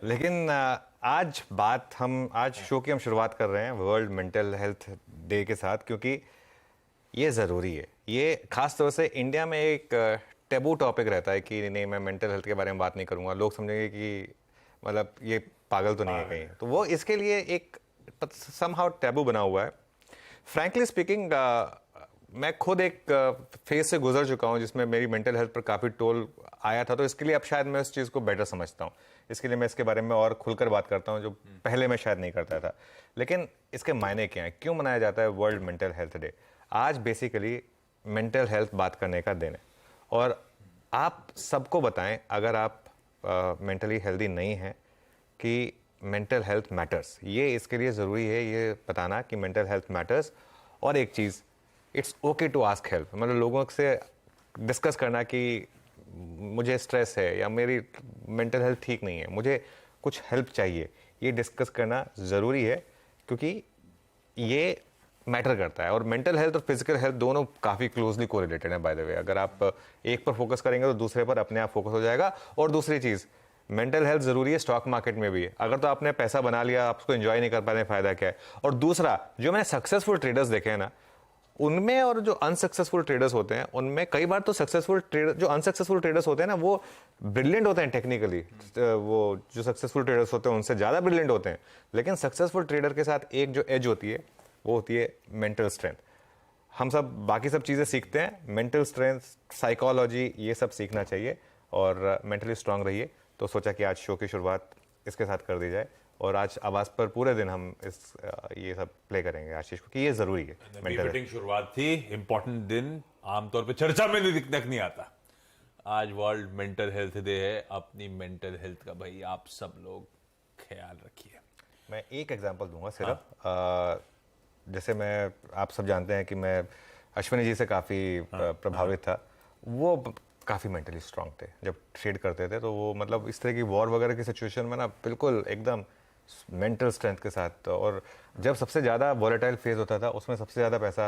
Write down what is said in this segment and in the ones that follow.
लेकिन आज शो की हम शुरुआत कर रहे हैं वर्ल्ड मेंटल हेल्थ डे के साथ, क्योंकि ये ज़रूरी है। ये खास तौर से इंडिया में एक टेबू टॉपिक रहता है कि नहीं, मैं मेंटल हेल्थ के बारे में बात नहीं करूँगा, लोग समझेंगे कि मतलब ये पागल तो नहीं है कहीं। तो वो इसके लिए एक समहाउ टैबू बना हुआ है। फ्रैंकली स्पीकिंग, मैं खुद एक फेज से गुजर चुका हूँ जिसमें मेरी मेंटल हेल्थ पर काफ़ी टोल आया था, तो इसके लिए अब शायद मैं उस चीज़ को बेटर समझता हूँ। इसके लिए मैं इसके बारे में और खुलकर बात करता हूँ, जो पहले मैं शायद नहीं करता था। लेकिन इसके मायने क्या हैं, क्यों मनाया जाता है वर्ल्ड मेंटल हेल्थ डे? आज बेसिकली मेंटल हेल्थ बात करने का दिन है, और आप सबको बताएं, अगर आप मेंटली हेल्दी नहीं हैं, कि मेंटल हेल्थ मैटर्स। ये इसके लिए ज़रूरी है ये बताना कि मेंटल हेल्थ मैटर्स। और एक चीज़, it's okay to ask help, मतलब लोगों से डिस्कस करना कि मुझे स्ट्रेस है या मेरी मेंटल हेल्थ ठीक नहीं है, मुझे कुछ हेल्प चाहिए, ये डिस्कस करना ज़रूरी है, क्योंकि ये मैटर करता है। और मेंटल हेल्थ और फिजिकल हेल्थ दोनों काफ़ी क्लोजली कोरिलेटेड है, बाय द वे। अगर आप एक पर फोकस करेंगे तो दूसरे पर अपने आप फोकस हो जाएगा। और दूसरी चीज़, मेंटल हेल्थ ज़रूरी है स्टॉक मार्केट में भी। अगर तो आपने पैसा बना लिया, आप उसको एंजॉय नहीं कर पा रहे, फ़ायदा क्या है? और दूसरा, जो मैंने सक्सेसफुल ट्रेडर्स देखे हैं ना, उनमें और जो अनसक्सेसफुल ट्रेडर्स होते हैं उनमें, कई बार तो सक्सेसफुल ट्रेडर, जो अनसक्सेसफुल ट्रेडर्स होते हैं ना, वो ब्रिलियंट होते हैं टेक्निकली। वो जो सक्सेसफुल ट्रेडर्स होते हैं उनसे ज़्यादा ब्रिलियंट होते हैं। लेकिन सक्सेसफुल ट्रेडर के साथ एक जो एज होती है, वो होती है मेंटल स्ट्रेंथ। हम सब बाकी सब चीज़ें सीखते हैं, मेंटल स्ट्रेंथ, साइकोलॉजी, ये सब सीखना चाहिए। और मेंटली स्ट्रांग रहिए। तो सोचा कि आज शो की शुरुआत इसके साथ कर दी जाए, और आज आवाज़ पर पूरे दिन हम ये सब प्ले करेंगे आशीष को, कि ये ज़रूरी है। फिटिंग शुरुआत थी, इंपॉर्टेंट दिन आमतौर पे चर्चा में नहीं आता। आज वर्ल्ड मेंटल हेल्थ डे है। अपनी मेंटल हेल्थ का भाई आप सब लोग ख्याल रखिए। मैं एक एग्जांपल दूंगा सिर्फ। जैसे मैं, आप सब जानते हैं कि मैं अश्विनी जी से काफ़ी प्रभावित था। वो काफ़ी मेंटली स्ट्रांग थे जब ट्रेड करते थे, तो वो मतलब इस तरह की वॉर वगैरह की सिचुएशन में ना बिल्कुल एकदम मेंटल स्ट्रेंथ के साथ। और जब सबसे ज़्यादा वॉलेटाइल फेज होता था, उसमें सबसे ज़्यादा पैसा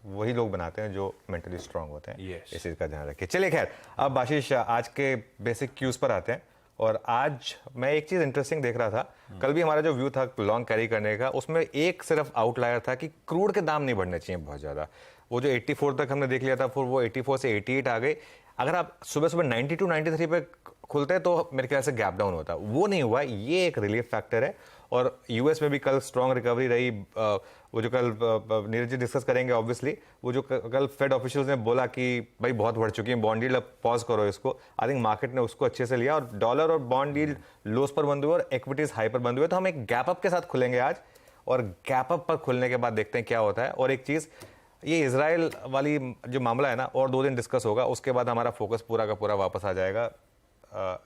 वही लोग बनाते हैं जो मेंटली स्ट्रांग होते हैं। Yes. इस चीज़ का ध्यान रखिए। चलिए खैर, अब आशीष आज के बेसिक क्यूज़ पर आते हैं। और आज मैं एक चीज़ इंटरेस्टिंग देख रहा था, कल भी हमारा जो व्यू था लॉन्ग कैरी करने का, उसमें एक सिर्फ आउटलायर था कि क्रूड के दाम नहीं बढ़ने चाहिए बहुत ज़्यादा। वो जो 84 तक हमने देख लिया था, फिर वो 84 से 88 आ गए। अगर आप सुबह सुबह 92 93 पे खुलते हैं तो मेरे ख्याल से गैप डाउन होता, वो नहीं हुआ। ये एक रिलीफ फैक्टर है। और यूएस में भी कल स्ट्रॉन्ग रिकवरी रही। वो जो कल नीरज जी डिस्कस करेंगे ऑब्वियसली, वो जो कल फेड ऑफिशियल्स ने बोला कि भाई बहुत बढ़ चुकी है बॉन्ड यील्ड, अब पॉज करो इसको। आई थिंक मार्केट ने उसको अच्छे से लिया, और डॉलर और बॉन्ड यील्ड लोस पर बंद हुए और इक्विटीज हाई पर बंद हुए। तो हम एक गैप अप के साथ खुलेंगे आज, और गैप अप पर खुलने के बाद देखते हैं क्या होता है। और एक चीज़, ये इजराइल वाली जो मामला है ना, और 2 दिन डिस्कस होगा, उसके बाद हमारा फोकस पूरा का पूरा वापस आ जाएगा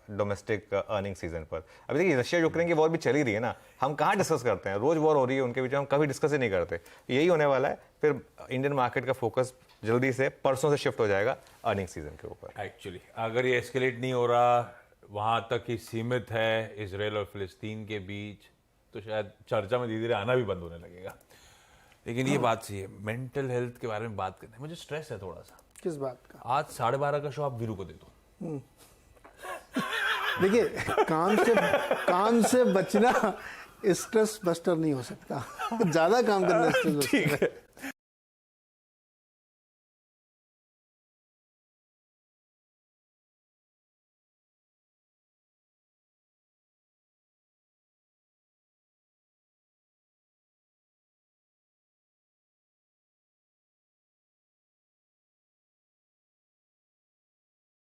डोमेस्टिक अर्निंग सीजन पर। अभी देखिए, रशिया यूक्रेन की वॉर भी चली रही है ना, हम कहाँ डिस्कस करते हैं, रोज वॉर हो रही है उनके बीच में, हम कभी डिस्कस ही नहीं करते। यही होने वाला है। फिर इंडियन मार्केट का फोकस जल्दी से परसों से शिफ्ट हो जाएगा अर्निंग सीजन के ऊपर। एक्चुअली अगर ये एस्केलेट नहीं हो रहा, वहां तक ही सीमित है इजराइल और फिलिस्तीन के बीच, तो शायद चर्चा में धीरे धीरे आना भी बंद होने लगेगा। लेकिन ये बात सही है, मेंटल हेल्थ के बारे में बात करते हैं। मुझे स्ट्रेस है थोड़ा सा। किस बात का? आज 12:30 का शो आप वीरू को दे दो। देखिए, काम से बचना स्ट्रेस बस्टर नहीं हो सकता। ज्यादा काम करना स्ट्रेस बस्टर है।